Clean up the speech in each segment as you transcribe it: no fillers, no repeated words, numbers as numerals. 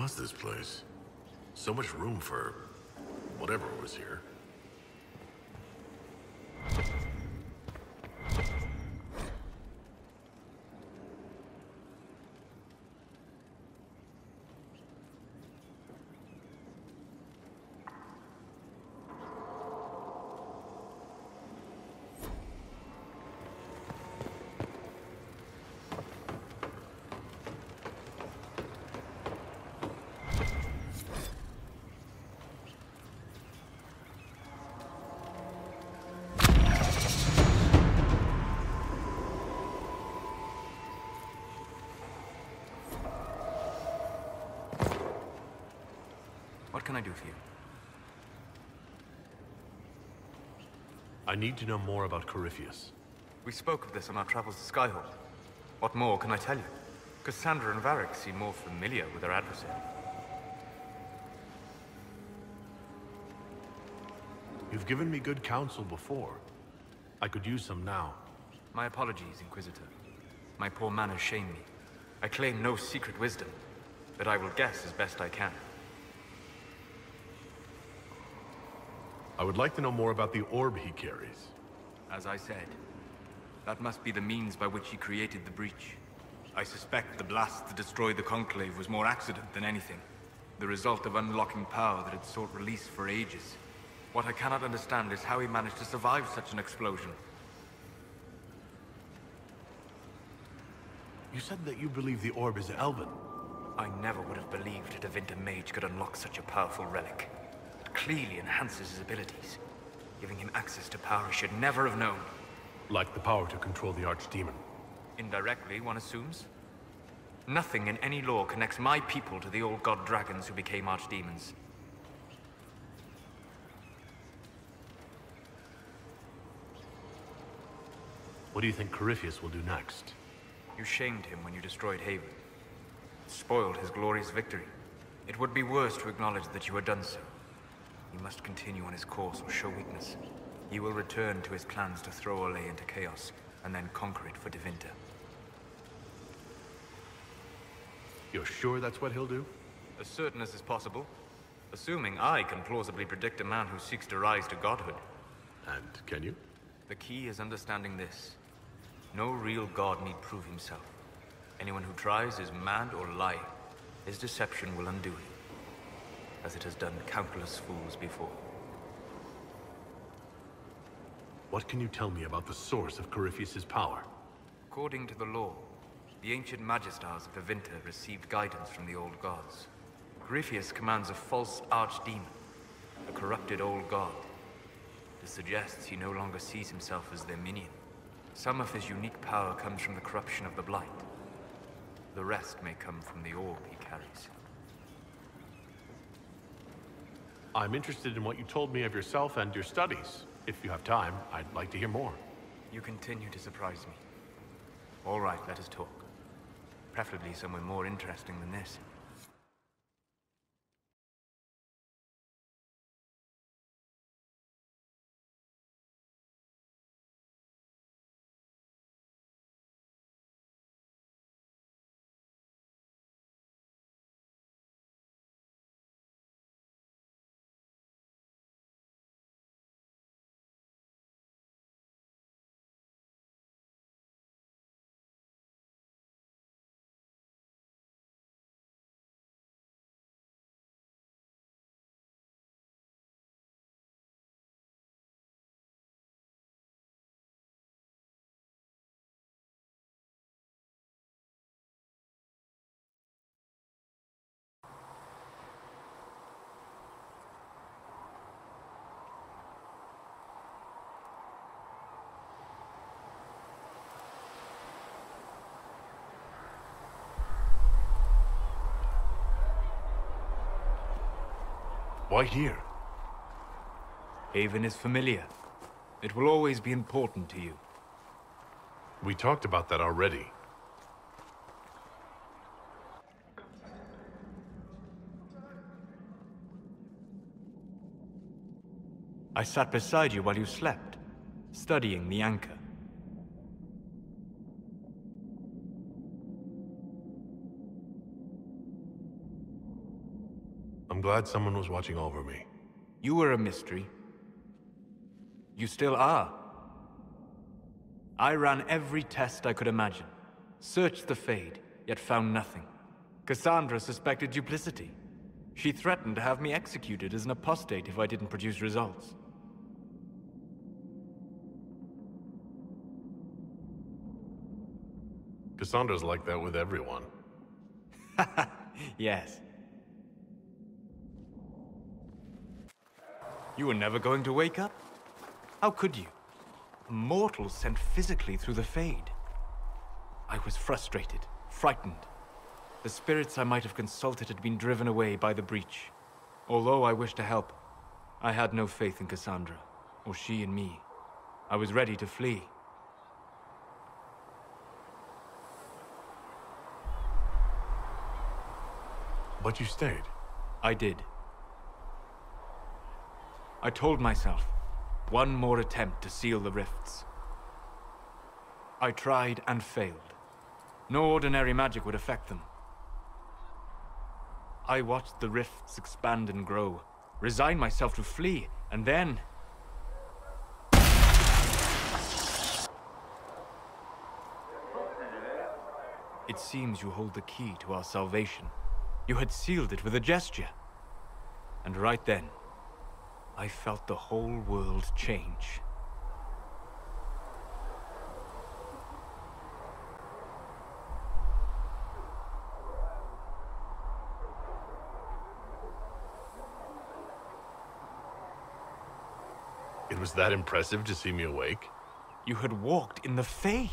was this place? So much room for whatever was here. What can I do for you? I need to know more about Corypheus. We spoke of this on our travels to Skyhawk. What more can I tell you? Cassandra and Varric seem more familiar with their adversary. You've given me good counsel before. I could use some now. My apologies, Inquisitor. My poor manners shame me. I claim no secret wisdom, but I will guess as best I can. I would like to know more about the orb he carries. As I said, that must be the means by which he created the breach. I suspect the blast to destroy the Conclave was more accident than anything. The result of unlocking power that had sought release for ages. What I cannot understand is how he managed to survive such an explosion. You said that you believe the orb is Elven. I never would have believed a Divinta Mage could unlock such a powerful relic. It clearly enhances his abilities, giving him access to power he should never have known. Like the power to control the Archdemon. Indirectly, one assumes. Nothing in any lore connects my people to the old god dragons who became archdemons. What do you think Corypheus will do next? You shamed him when you destroyed Haven. Spoiled his glorious victory. It would be worse to acknowledge that you had done so. He must continue on his course or show weakness. He will return to his plans to throw Olay into chaos, and then conquer it for Divinta. You're sure that's what he'll do? As certain as is possible. Assuming I can plausibly predict a man who seeks to rise to godhood. And can you? The key is understanding this. No real god need prove himself. Anyone who tries is mad or lying. His deception will undo him, as it has done countless fools before. What can you tell me about the source of Corypheus's power? According to the law, the ancient Magistars of Divinta received guidance from the old gods. Corypheus commands a false archdemon, a corrupted old god. This suggests he no longer sees himself as their minion. Some of his unique power comes from the corruption of the Blight. The rest may come from the orb he carries. I'm interested in what you told me of yourself and your studies. If you have time, I'd like to hear more. You continue to surprise me. All right, let us talk. Preferably somewhere more interesting than this. Why here? Haven is familiar. It will always be important to you. We talked about that already. I sat beside you while you slept, studying the anchor. glad someone was watching over me. You were a mystery. You still are. I ran every test I could imagine. Searched the Fade, yet found nothing. Cassandra suspected duplicity. She threatened to have me executed as an apostate if I didn't produce results. Cassandra's like that with everyone. Yes. You were never going to wake up? How could you? A mortal sent physically through the Fade. I was frustrated, frightened. The spirits I might have consulted had been driven away by the breach. Although I wished to help, I had no faith in Cassandra, or she in me. I was ready to flee. But you stayed. I did. I told myself, one more attempt to seal the rifts. I tried and failed. No ordinary magic would affect them. I watched the rifts expand and grow, resigned myself to flee, and then... It seems you hold the key to our salvation. You had sealed it with a gesture. And right then, I felt the whole world change. It was that impressive to see me awake? You had walked in the Fade.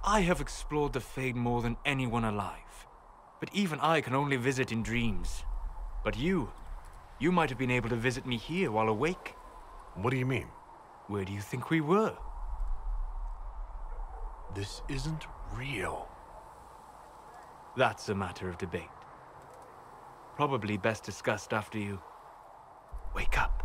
I have explored the Fade more than anyone alive. But even I can only visit in dreams. But you might have been able to visit me here while awake. What do you mean? Where do you think we were? This isn't real. That's a matter of debate. Probably best discussed after you wake up.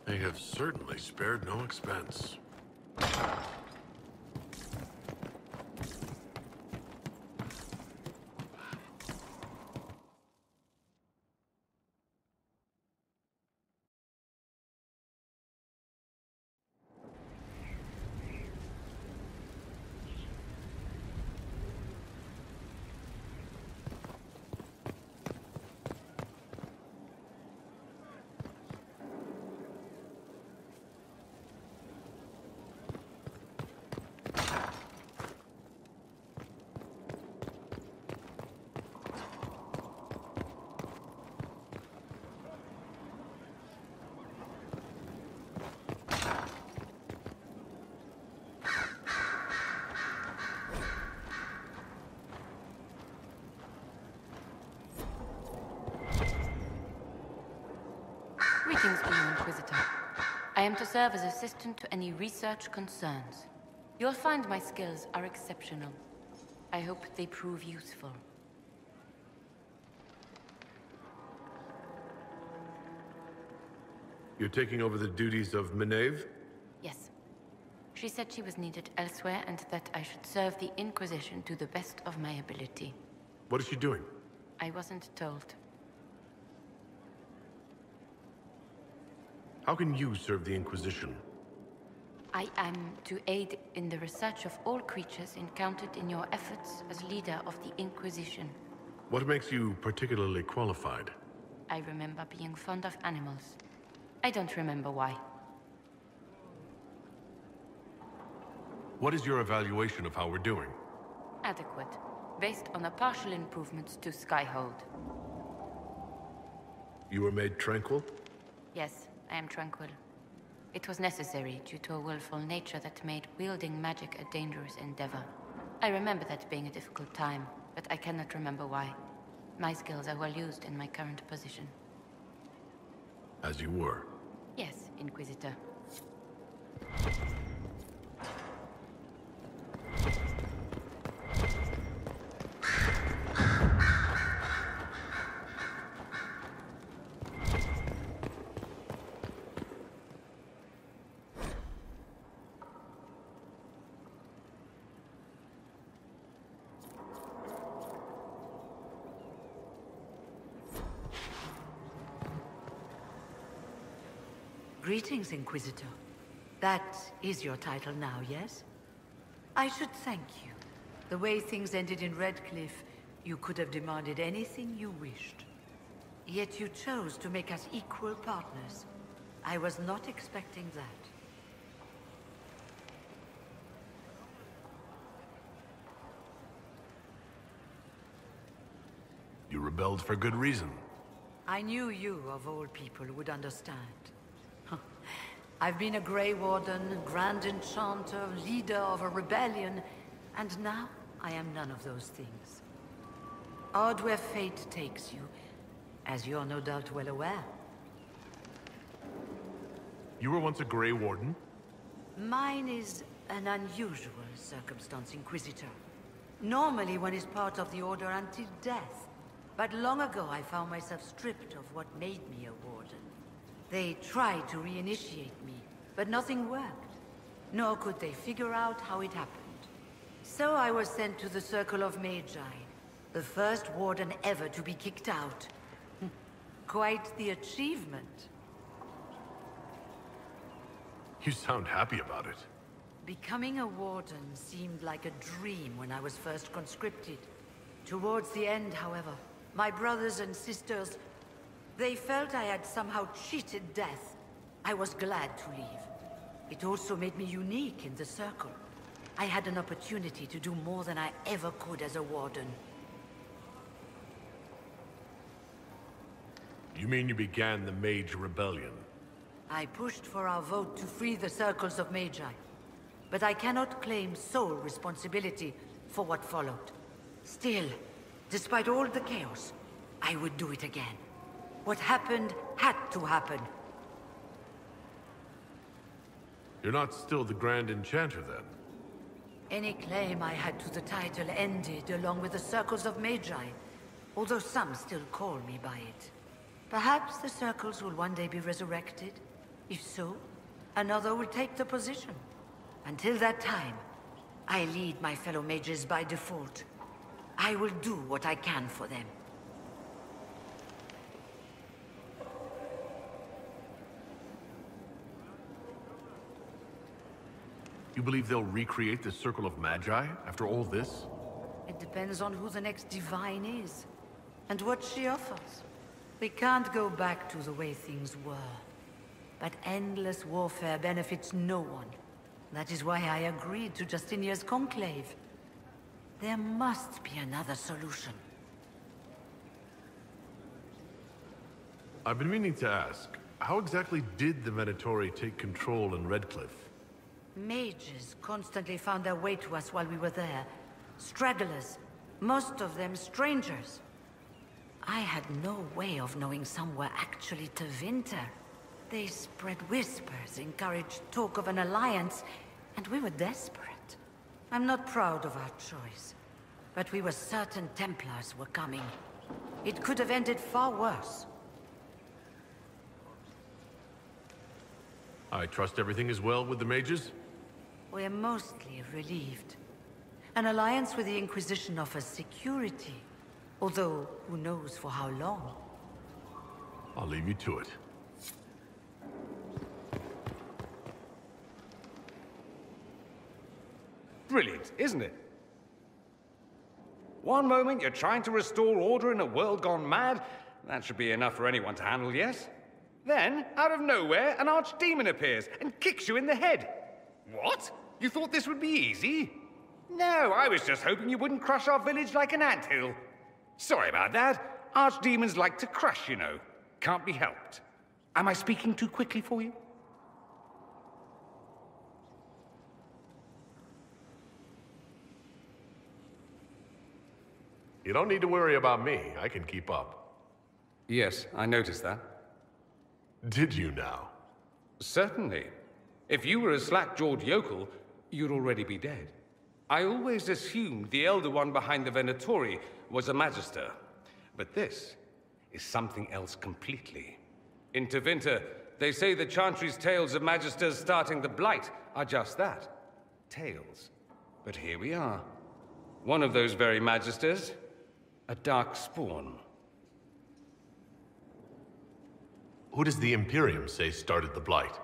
They have certainly spared no expense. Greetings to you, Inquisitor. I am to serve as assistant to any research concerns. You'll find my skills are exceptional. I hope they prove useful. You're taking over the duties of Maeve? Yes. She said she was needed elsewhere and that I should serve the Inquisition to the best of my ability. What is she doing? I wasn't told. How can you serve the Inquisition? I am to aid in the research of all creatures encountered in your efforts as leader of the Inquisition. What makes you particularly qualified? I remember being fond of animals. I don't remember why. What is your evaluation of how we're doing? Adequate, based on the partial improvements to Skyhold. You were made tranquil? Yes, I am tranquil. It was necessary due to a willful nature that made wielding magic a dangerous endeavor. I remember that being a difficult time, but I cannot remember why. My skills are well used in my current position. As you were. Yes, Inquisitor. Greetings, Inquisitor. That is your title now, yes? I should thank you. The way things ended in Redcliffe, you could have demanded anything you wished. Yet you chose to make us equal partners. I was not expecting that. You rebelled for good reason. I knew you, of all people, would understand. I've been a Grey Warden, Grand Enchanter, leader of a rebellion, and now I am none of those things. Odd where fate takes you, as you're no doubt well aware. You were once a Grey Warden? Mine is an unusual circumstance, Inquisitor. Normally one is part of the Order until death. But long ago I found myself stripped of what made me a Warden. They tried to reinitiate me, but nothing worked. Nor could they figure out how it happened. So I was sent to the Circle of Magi, the first Warden ever to be kicked out. Quite the achievement. You sound happy about it. Becoming a Warden seemed like a dream when I was first conscripted. Towards the end, however, my brothers and sisters, they felt I had somehow cheated death. I was glad to leave. It also made me unique in the Circle. I had an opportunity to do more than I ever could as a Warden. You mean you began the Mage Rebellion? I pushed for our vote to free the Circles of Magi. But I cannot claim sole responsibility for what followed. Still, despite all the chaos, I would do it again. What happened had to happen. You're not still the Grand Enchanter, then? Any claim I had to the title ended along with the Circles of Magi, although some still call me by it. Perhaps the Circles will one day be resurrected. If so, another will take the position. Until that time, I lead my fellow mages by default. I will do what I can for them. You believe they'll recreate the Circle of Magi after all this? It depends on who the next divine is, and what she offers. We can't go back to the way things were. But endless warfare benefits no one. That is why I agreed to Justinia's conclave. There must be another solution. I've been meaning to ask, how exactly did the Venatori take control in Redcliffe? Mages constantly found their way to us while we were there. Stragglers, most of them strangers. I had no way of knowing some were actually Tevinter. They spread whispers, encouraged talk of an alliance, and we were desperate. I'm not proud of our choice, but we were certain Templars were coming. It could have ended far worse. I trust everything is well with the mages? We're mostly relieved. An alliance with the Inquisition offers security, although who knows for how long. I'll leave you to it. Brilliant, isn't it? One moment you're trying to restore order in a world gone mad. That should be enough for anyone to handle, yes? Then, out of nowhere, an archdemon appears and kicks you in the head. What? You thought this would be easy? No, I was just hoping you wouldn't crush our village like an anthill. Sorry about that. Archdemons like to crush, you know. Can't be helped. Am I speaking too quickly for you? You don't need to worry about me. I can keep up. Yes, I noticed that. Did you now? Certainly. If you were a slack-jawed yokel, you'd already be dead. I always assumed the Elder One behind the Venatori was a Magister. But this is something else completely. In Tevinter, they say the Chantry's tales of Magisters starting the Blight are just that. Tales. But here we are. One of those very Magisters, a dark spawn. Who does the Imperium say started the Blight?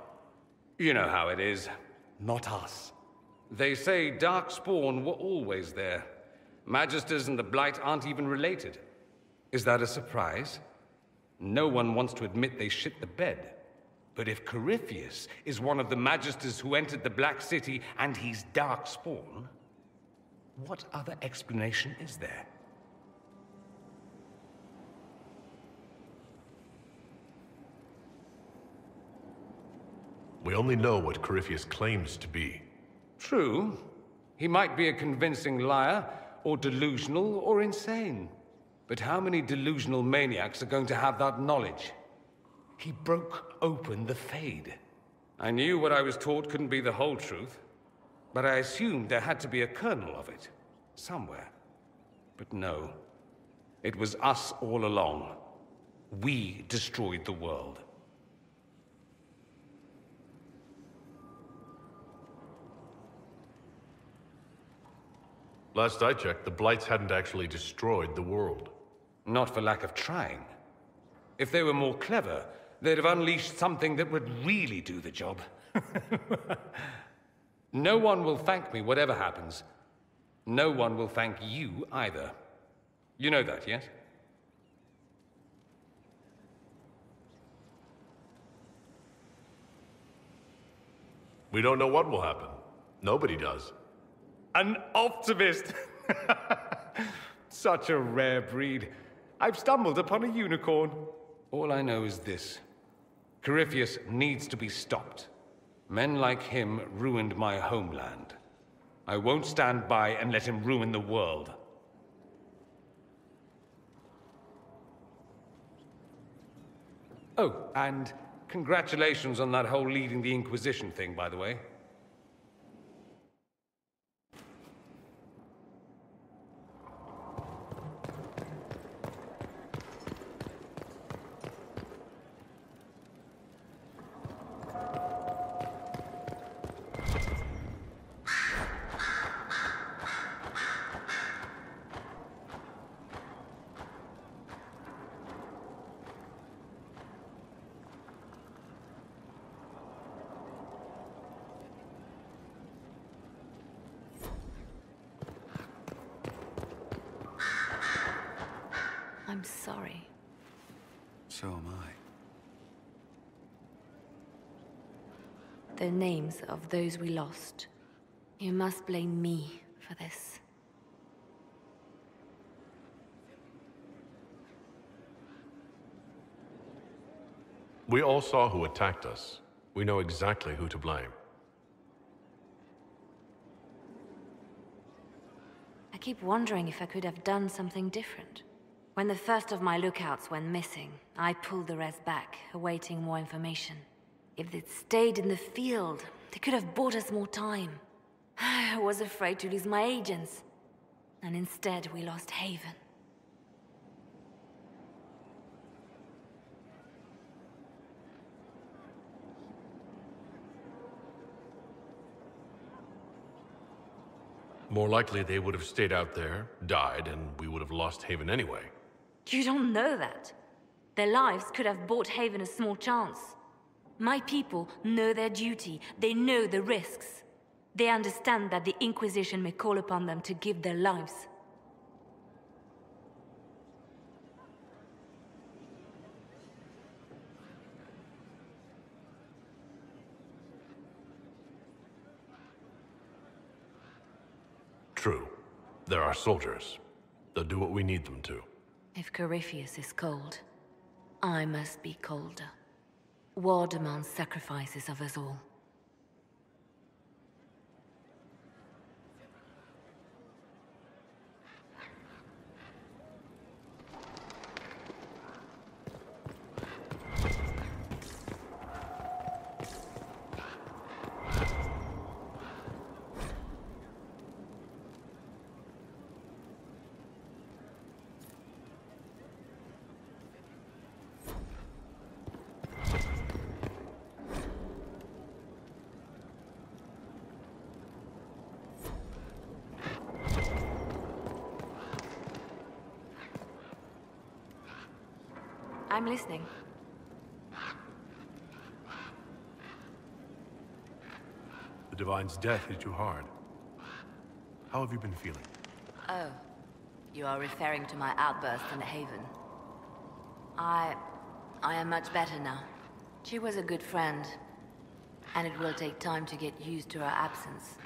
You know how it is. Not us. They say Darkspawn were always there. Magisters and the Blight aren't even related. Is that a surprise? No one wants to admit they shit the bed. But if Corypheus is one of the Magisters who entered the Black City and he's Darkspawn, what other explanation is there? We only know what Corypheus claims to be. True. He might be a convincing liar, or delusional, or insane. But how many delusional maniacs are going to have that knowledge? He broke open the Fade. I knew what I was taught couldn't be the whole truth, but I assumed there had to be a kernel of it, somewhere. But no. It was us all along. We destroyed the world. Last I checked, the Blights hadn't actually destroyed the world. Not for lack of trying. If they were more clever, they'd have unleashed something that would really do the job. No one will thank me, whatever happens. No one will thank you either. You know that, yes? We don't know what will happen. Nobody does. An optimist! Such a rare breed. I've stumbled upon a unicorn. All I know is this. Corypheus needs to be stopped. Men like him ruined my homeland. I won't stand by and let him ruin the world. Oh, and congratulations on that whole leading the Inquisition thing, by the way. I'm sorry. So am I. The names of those we lost. You must blame me for this. We all saw who attacked us. We know exactly who to blame. I keep wondering if I could have done something different. When the first of my lookouts went missing, I pulled the rest back, awaiting more information. If they'd stayed in the field, they could have bought us more time. I was afraid to lose my agents. And instead, we lost Haven. More likely they would have stayed out there, died, and we would have lost Haven anyway. You don't know that. Their lives could have bought Haven a small chance. My people know their duty. They know the risks. They understand that the Inquisition may call upon them to give their lives. True. There are soldiers. They'll do what we need them to. If Corypheus is cold, I must be colder. War demands sacrifices of us all. I'm listening. The Divine's death hit you hard. How have you been feeling? Oh, you are referring to my outburst in the Haven. I am much better now. She was a good friend, and it will take time to get used to her absence.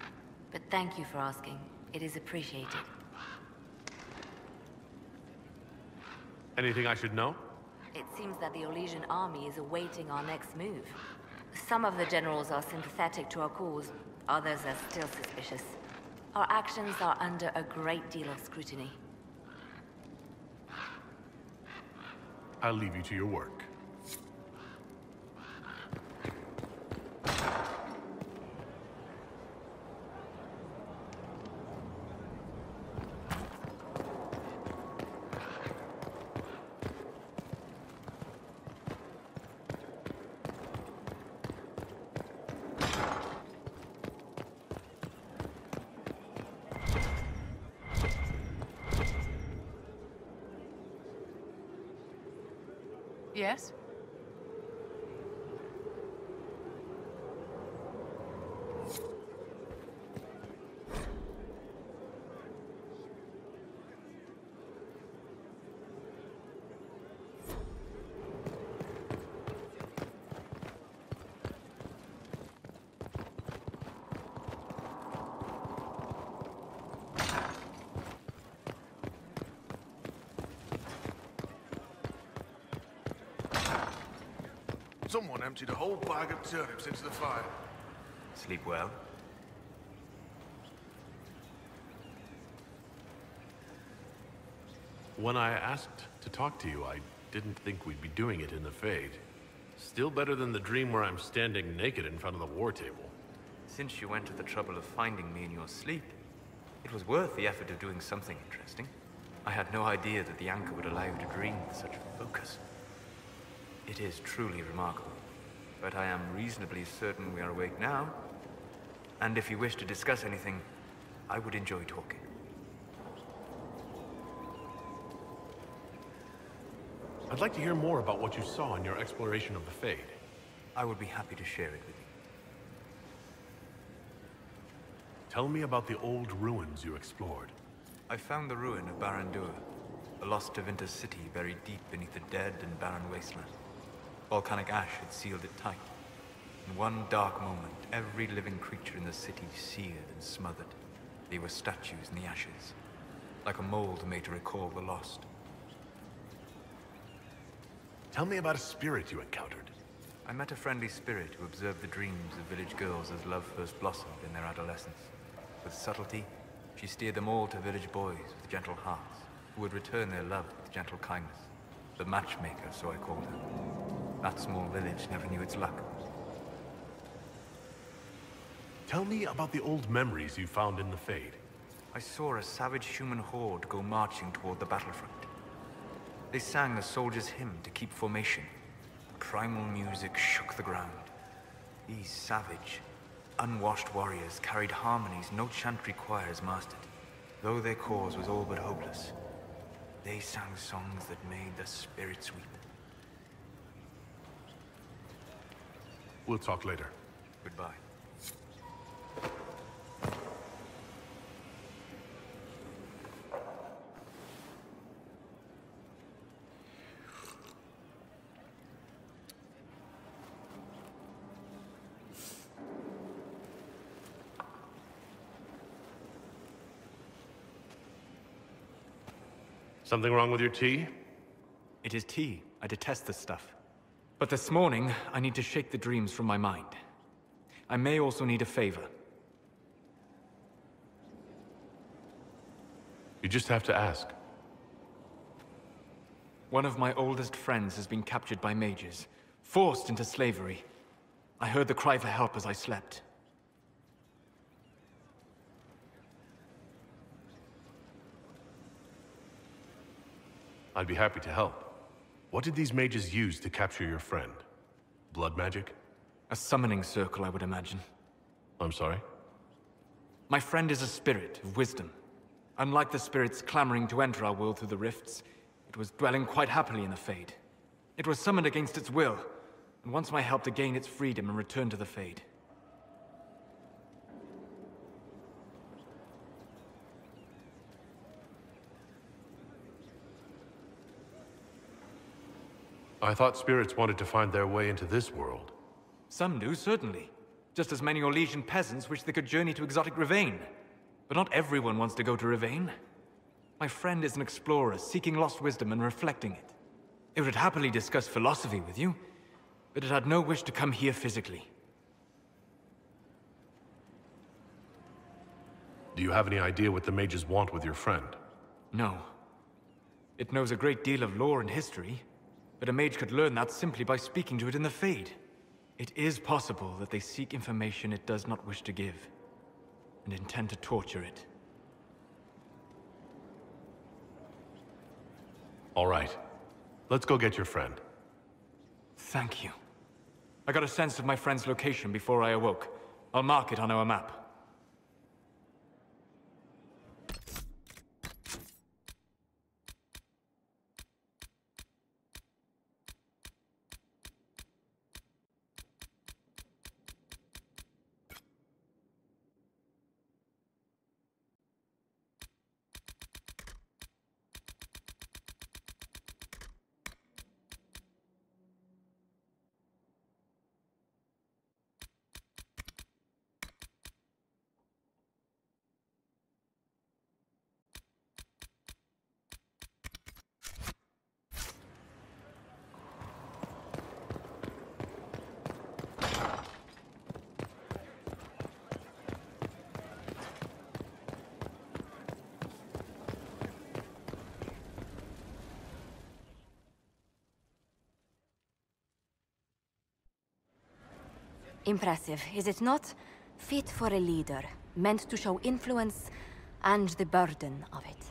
But thank you for asking. It is appreciated. Anything I should know? It seems that the Orlesian army is awaiting our next move. Some of the generals are sympathetic to our cause, others are still suspicious. Our actions are under a great deal of scrutiny. I'll leave you to your work. Yes? Someone emptied a whole bag of turnips into the fire. Sleep well? When I asked to talk to you, I didn't think we'd be doing it in the Fade. Still better than the dream where I'm standing naked in front of the war table. Since you went to the trouble of finding me in your sleep, it was worth the effort of doing something interesting. I had no idea that the anchor would allow you to dream with such focus. It is truly remarkable, but I am reasonably certain we are awake now, and if you wish to discuss anything, I would enjoy talking. I'd like to hear more about what you saw in your exploration of the Fade. I would be happy to share it with you. Tell me about the old ruins you explored. I found the ruin of Barandur, a lost Tevinter city buried deep beneath a dead and barren wasteland. Volcanic ash had sealed it tight. In one dark moment, every living creature in the city seared and smothered. They were statues in the ashes, like a mold made to recall the lost. Tell me about a spirit you encountered. I met a friendly spirit who observed the dreams of village girls as love first blossomed in their adolescence. With subtlety, she steered them all to village boys with gentle hearts, who would return their love with gentle kindness. The matchmaker, so I called her. That small village never knew its luck. Tell me about the old memories you found in the Fade. I saw a savage human horde go marching toward the battlefront. They sang a soldier's hymn to keep formation. Primal music shook the ground. These savage, unwashed warriors carried harmonies no chantry choirs mastered. Though their cause was all but hopeless, they sang songs that made the spirits weep. We'll talk later. Goodbye. Something wrong with your tea? It is tea. I detest this stuff. But this morning, I need to shake the dreams from my mind. I may also need a favor. You just have to ask. One of my oldest friends has been captured by mages, forced into slavery. I heard the cry for help as I slept. I'd be happy to help. What did these mages use to capture your friend? Blood magic? A summoning circle, I would imagine. I'm sorry? My friend is a spirit of wisdom. Unlike the spirits clamoring to enter our world through the rifts, it was dwelling quite happily in the Fade. It was summoned against its will, and wants my help to gain its freedom and return to the Fade. I thought spirits wanted to find their way into this world. Some do, certainly. Just as many Orlesian peasants wish they could journey to exotic Rivain. But not everyone wants to go to Rivain. My friend is an explorer, seeking lost wisdom and reflecting it. It would happily discuss philosophy with you, but it had no wish to come here physically. Do you have any idea what the mages want with your friend? No. It knows a great deal of lore and history, but a mage could learn that simply by speaking to it in the Fade. It is possible that they seek information it does not wish to give, and intend to torture it. All right. Let's go get your friend. Thank you. I got a sense of my friend's location before I awoke. I'll mark it on our map. Impressive, is it not? Fit for a leader, meant to show influence and the burden of it.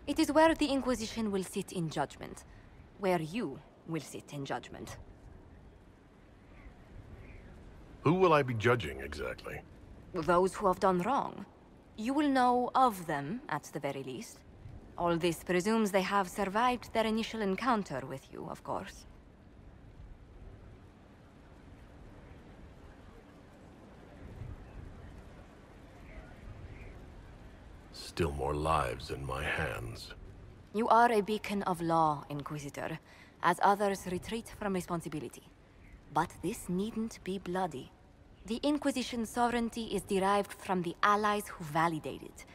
It is where the Inquisition will sit in judgment, where you will sit in judgment. Who will I be judging, exactly? Those who have done wrong. You will know of them, at the very least. All this presumes they have survived their initial encounter with you, of course. Still more lives in my hands. You are a beacon of law, Inquisitor, as others retreat from responsibility. But this needn't be bloody. The Inquisition's sovereignty is derived from the allies who validate it.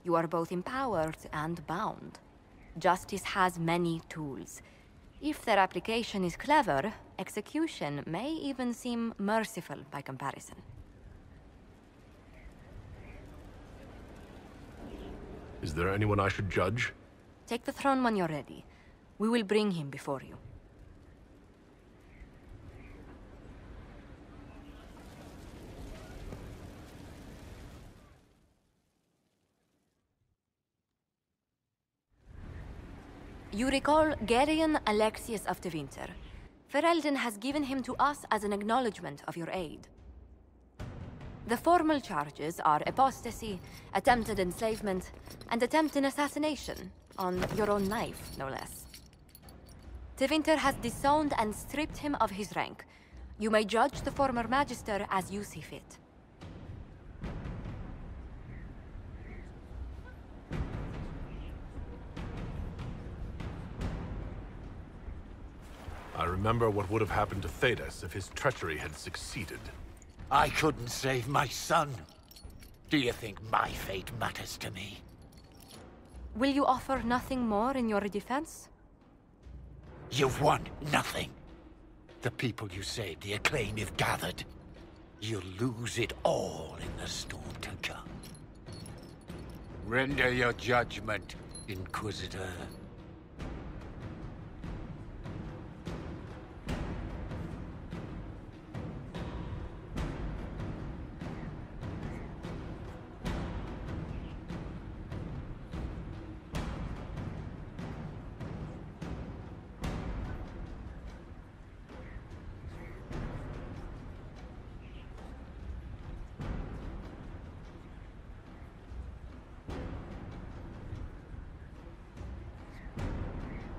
You are both empowered and bound. Justice has many tools. If their application is clever, execution may even seem merciful by comparison. Is there anyone I should judge? Take the throne when you're ready. We will bring him before you. You recall Geryon Alexius of Tevinter. Ferelden has given him to us as an acknowledgement of your aid. The formal charges are apostasy, attempted enslavement, and attempted assassination, on your own life, no less. Tevinter has disowned and stripped him of his rank. You may judge the former Magister as you see fit. I remember what would have happened to Thedas if his treachery had succeeded. I couldn't save my son. Do you think my fate matters to me? Will you offer nothing more in your defense? You've won nothing. The people you saved, the acclaim you've gathered. You'll lose it all in the storm to come. Render your judgment, Inquisitor.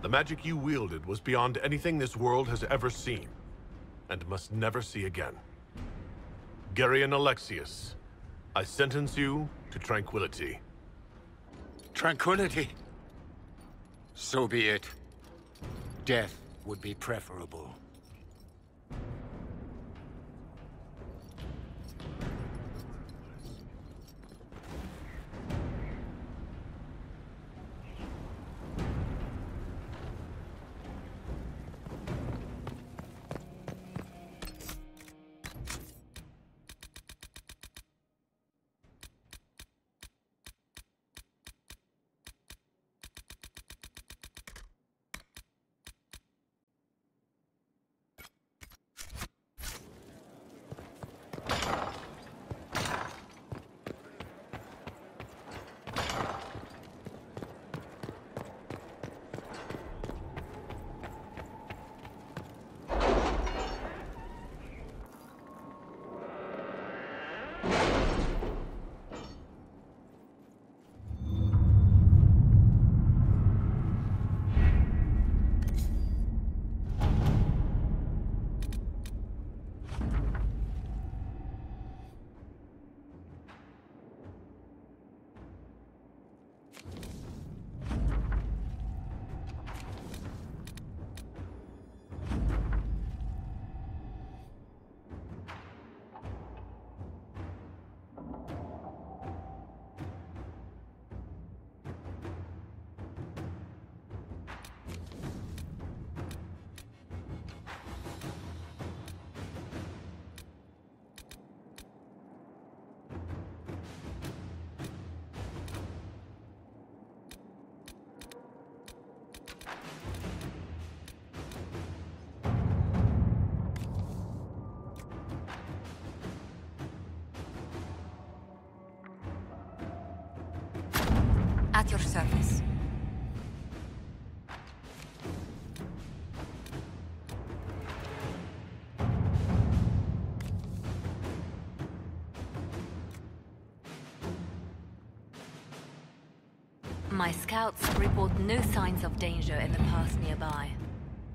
The magic you wielded was beyond anything this world has ever seen, and must never see again. Geryon Alexius, I sentence you to tranquility. Tranquility? So be it. Death would be preferable. At your service. My scouts report no signs of danger in the pass nearby.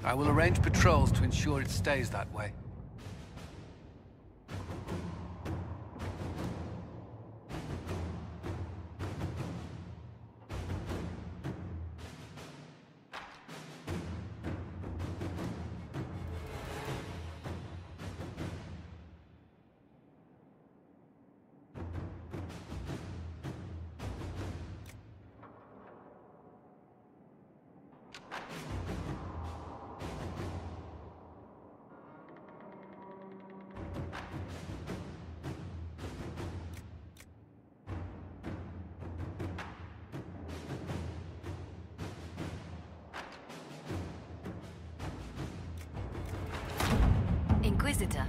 I will arrange patrols to ensure it stays that way. Inquisitor.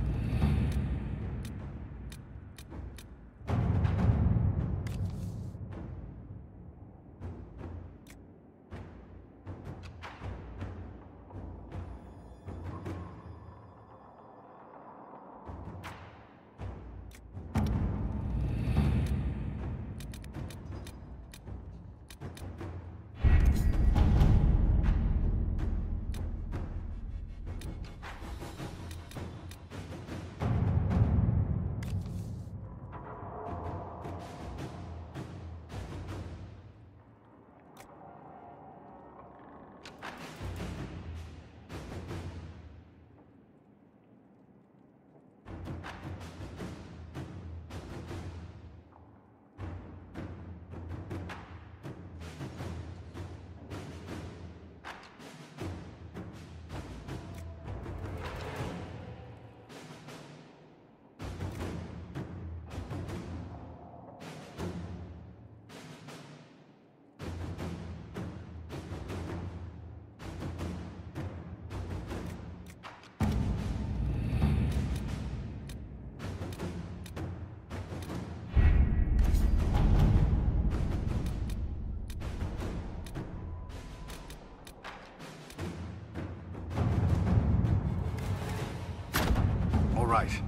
right.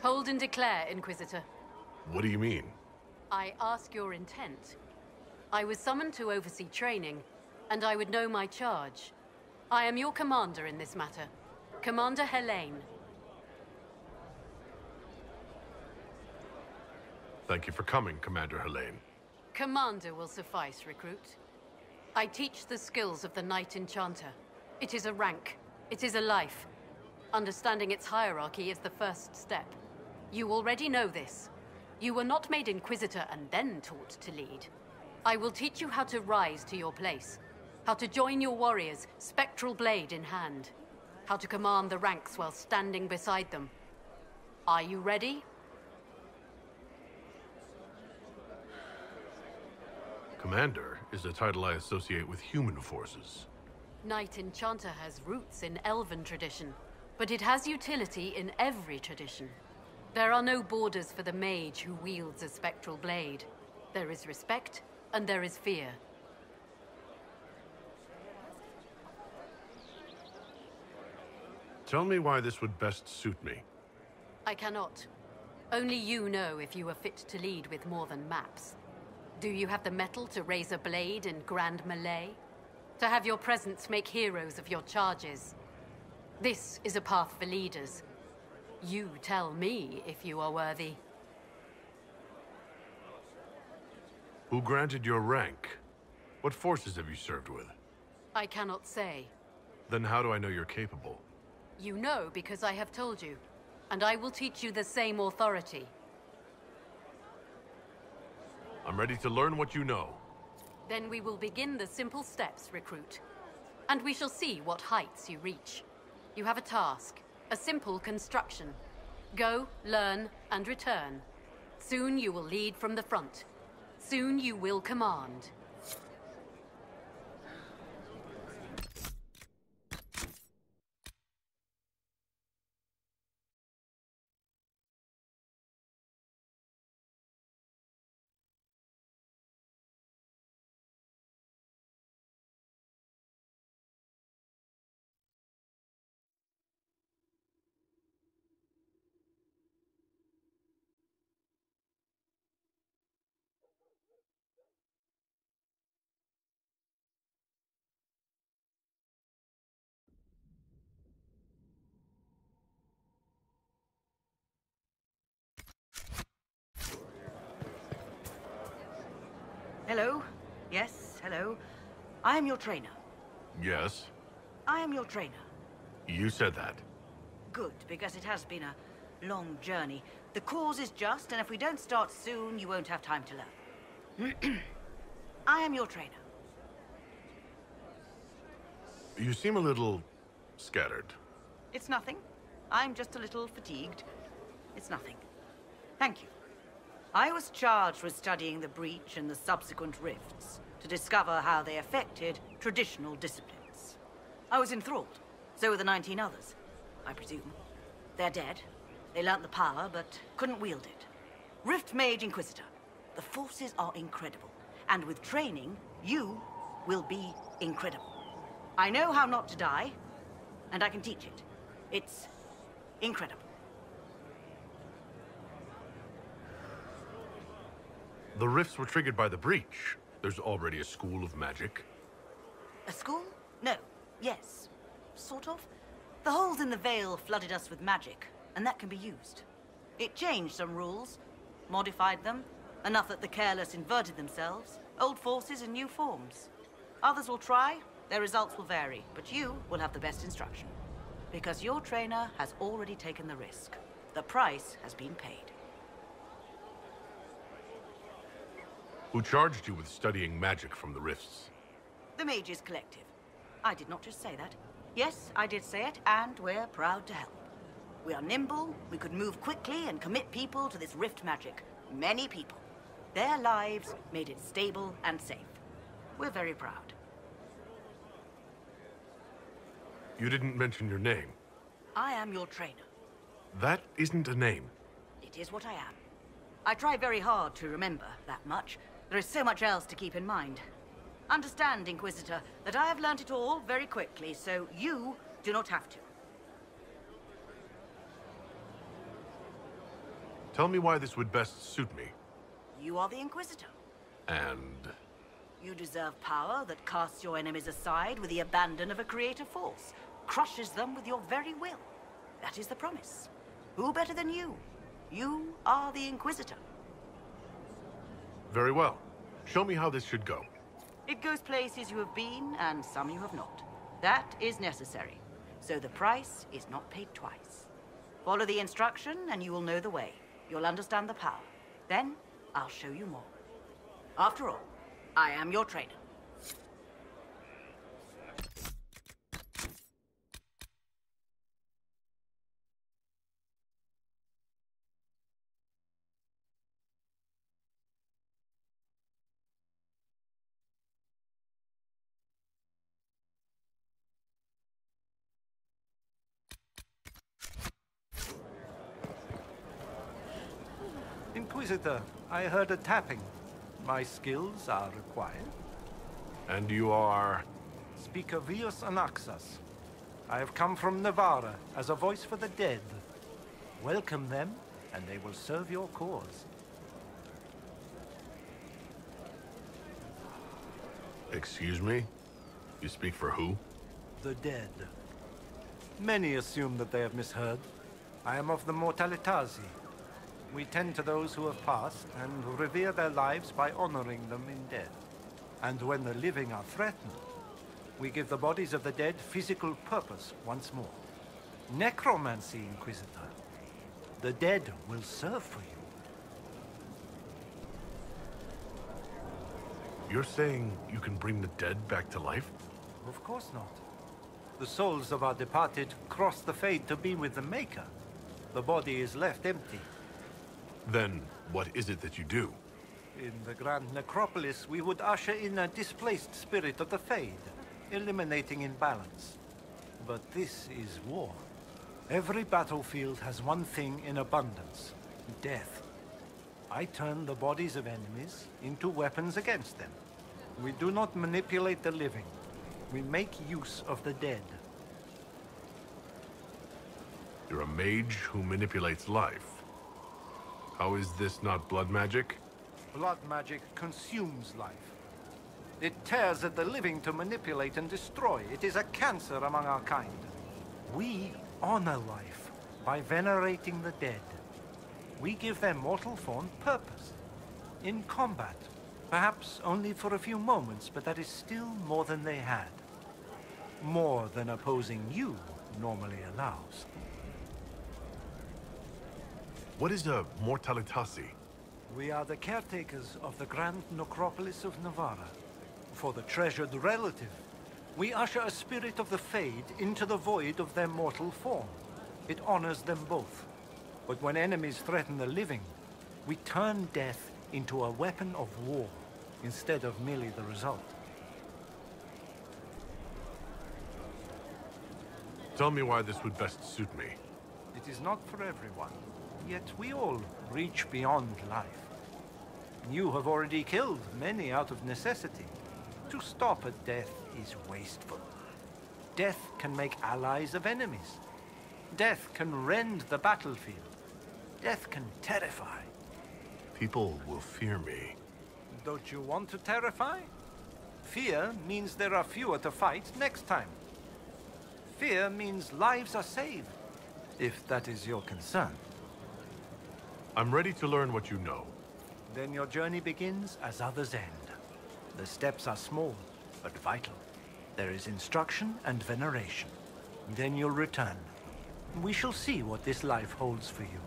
Hold and declare, Inquisitor. What do you mean? I ask your intent. I was summoned to oversee training, and I would know my charge. I am your commander in this matter, Commander Helene. Thank you for coming, Commander Helene. Commander will suffice, recruit. I teach the skills of the Knight Enchanter. It is a rank. It is a life. Understanding its hierarchy is the first step. You already know this. You were not made Inquisitor and then taught to lead. I will teach you how to rise to your place, how to join your warriors, spectral blade in hand, how to command the ranks while standing beside them. Are you ready? Commander is a title I associate with human forces. Knight Enchanter has roots in Elven tradition, but it has utility in every tradition. There are no borders for the mage who wields a spectral blade. There is respect, and there is fear. Tell me why this would best suit me. I cannot. Only you know if you are fit to lead with more than maps. Do you have the mettle to raise a blade in grand melee? To have your presence make heroes of your charges? This is a path for leaders. You tell me if you are worthy. Who granted your rank? What forces have you served with? I cannot say. Then how do I know you're capable? You know because I have told you, and I will teach you the same authority. I'm ready to learn what you know. Then we will begin the simple steps, recruit. And we shall see what heights you reach. You have a task, a simple construction. Go, learn, and return. Soon you will lead from the front. Soon you will command. Hello? Yes, hello. I am your trainer. Yes? I am your trainer. You said that. Good, because it has been a long journey. The cause is just, and if we don't start soon, you won't have time to learn. I am your trainer. You seem a little scattered. It's nothing. I'm just a little fatigued. It's nothing. Thank you. I was charged with studying the breach and the subsequent rifts to discover how they affected traditional disciplines. I was enthralled. So were the 19 others, I presume. They're dead. They learnt the power, but couldn't wield it. Rift Mage Inquisitor. The forces are incredible. And with training, you will be incredible. I know how not to die, and I can teach it. It's incredible. The rifts were triggered by the breach. There's already a school of magic. A school? No. Yes. Sort of. The holes in the veil flooded us with magic, and that can be used. It changed some rules, modified them, enough that the careless inverted themselves, old forces in new forms. Others will try, their results will vary, but you will have the best instruction. Because your trainer has already taken the risk. The price has been paid. Who charged you with studying magic from the rifts? The Mages Collective. I did not just say that. Yes, I did say it, and we're proud to help. We are nimble, we could move quickly and commit people to this rift magic. Many people. Their lives made it stable and safe. We're very proud. You didn't mention your name. I am your trainer. That isn't a name. It is what I am. I try very hard to remember that much. There is so much else to keep in mind. Understand, Inquisitor, that I have learnt it all very quickly, so you do not have to. Tell me why this would best suit me. You are the Inquisitor. And... You deserve power that casts your enemies aside with the abandon of a creative force, crushes them with your very will. That is the promise. Who better than you? You are the Inquisitor. Very well. Show me how this should go. It goes places you have been, and some you have not. That is necessary. So the price is not paid twice. Follow the instruction, and you will know the way. You'll understand the power. Then, I'll show you more. After all, I am your trainer. Inquisitor, I heard a tapping. My skills are required. And you are... Speaker Vius Anaxas. I have come from Navarra as a voice for the dead. Welcome them, and they will serve your cause. Excuse me? You speak for who? The dead. Many assume that they have misheard. I am of the Mortalitasi. We tend to those who have passed and revere their lives by honoring them in death. And when the living are threatened, we give the bodies of the dead physical purpose once more. Necromancy, Inquisitor. The dead will serve for you. You're saying you can bring the dead back to life? Of course not. The souls of our departed cross the fade to be with the Maker. The body is left empty. Then, what is it that you do? In the Grand Necropolis, we would usher in a displaced spirit of the Fade, eliminating imbalance. But this is war. Every battlefield has one thing in abundance: death. I turn the bodies of enemies into weapons against them. We do not manipulate the living. We make use of the dead. You're a mage who manipulates life. How is this not blood magic? Blood magic consumes life. It tears at the living to manipulate and destroy. It is a cancer among our kind. We honor life by venerating the dead. We give their mortal form purpose. In combat, perhaps only for a few moments, but that is still more than they had. More than opposing you normally allows. What is a Mortalitasi? We are the caretakers of the Grand Necropolis of Navarra. For the treasured relative, we usher a spirit of the Fade into the void of their mortal form. It honors them both. But when enemies threaten the living, We turn death into a weapon of war, instead of merely the result. Tell me why this would best suit me. It is not for everyone, yet we all reach beyond life. You have already killed many out of necessity. To stop at death is wasteful. Death can make allies of enemies. Death can rend the battlefield. Death can terrify. People will fear me. Don't you want to terrify? Fear means there are fewer to fight next time. Fear means lives are saved, if that is your concern. I'm ready to learn what you know. Then your journey begins as others end. The steps are small, but vital. There is instruction and veneration. Then you'll return. We shall see what this life holds for you.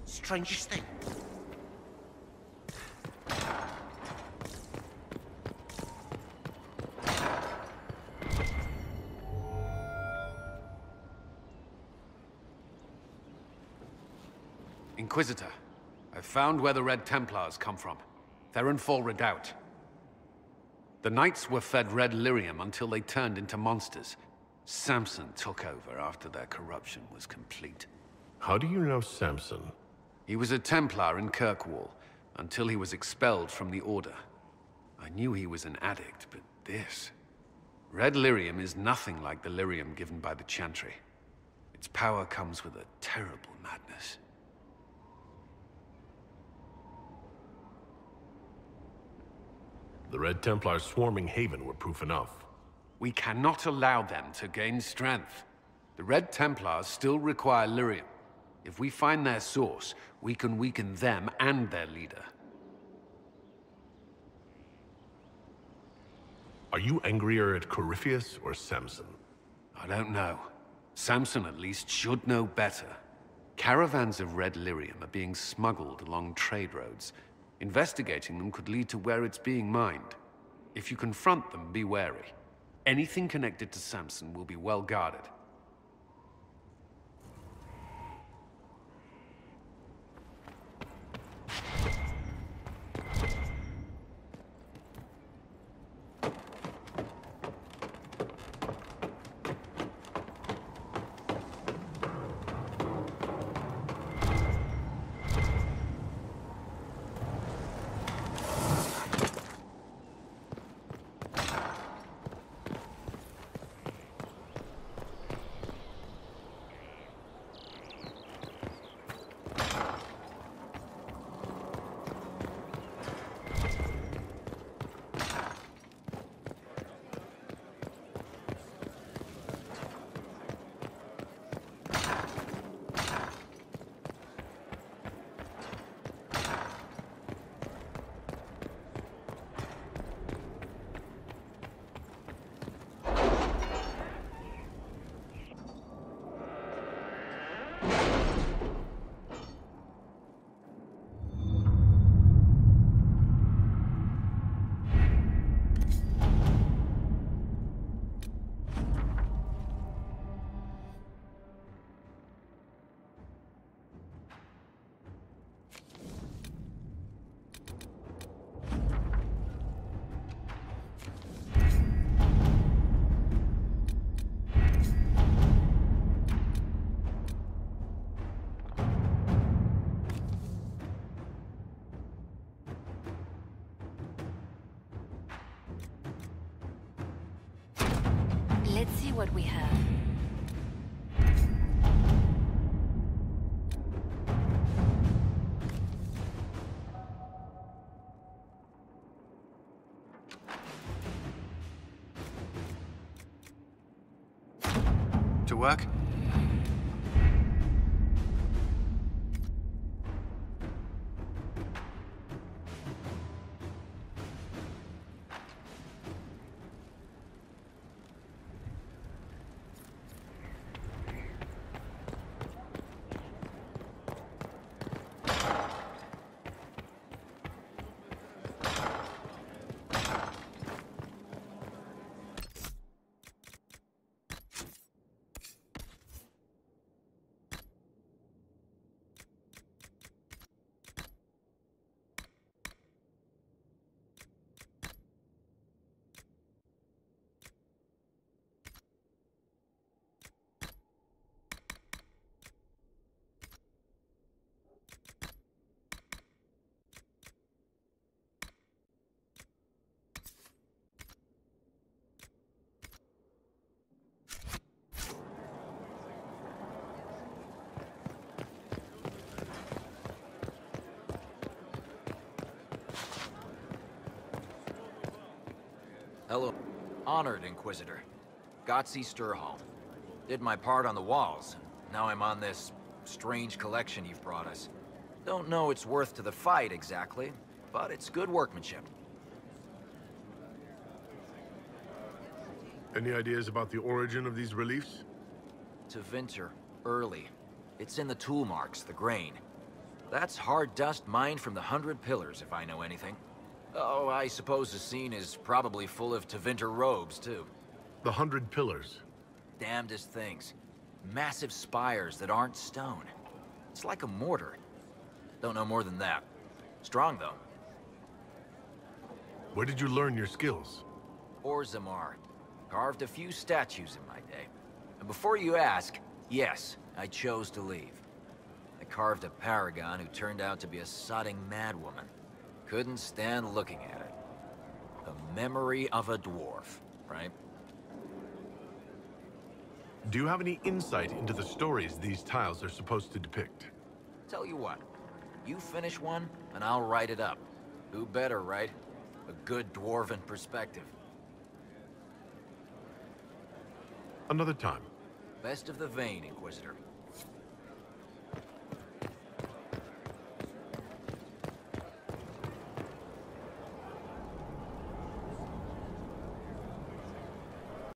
Strangest thing. Inquisitor, I've found where the Red Templars come from. They're in Fall Redoubt. The Knights were fed red lyrium until they turned into monsters. Samson took over after their corruption was complete. How do you know Samson? He was a Templar in Kirkwall, until he was expelled from the Order. I knew he was an addict, but this... Red lyrium is nothing like the lyrium given by the Chantry. Its power comes with a terrible madness. The Red Templars swarming Haven were proof enough. We cannot allow them to gain strength. The Red Templars still require lyrium. If we find their source, we can weaken them and their leader. Are you angrier at Corypheus or Samson? I don't know. Samson at least should know better. Caravans of red lyrium are being smuggled along trade roads. Investigating them could lead to where it's being mined. If you confront them, be wary. Anything connected to Samson will be well guarded. Let's see what we have. To work? Hello. Honored, Inquisitor. Gotzi Sturhall. Did my part on the walls. Now I'm on this strange collection you've brought us. Don't know it's worth to the fight, exactly, but it's good workmanship. Any ideas about the origin of these reliefs? To Vinter, early. It's in the tool marks, the grain. That's hard dust mined from the 100 Pillars, if I know anything. Oh, I suppose the scene is probably full of Tevinter robes, too. The 100 Pillars? Damnedest things. Massive spires that aren't stone. It's like a mortar. Don't know more than that. Strong, though. Where did you learn your skills? Orzammar. Carved a few statues in my day. And before you ask, yes, I chose to leave. I carved a paragon who turned out to be a sodding madwoman. Couldn't stand looking at it. The memory of a dwarf, right? Do you have any insight into the stories these tiles are supposed to depict? Tell you what, you finish one, and I'll write it up. Who better, right? A good dwarven perspective. Another time. Best of the vein, Inquisitor.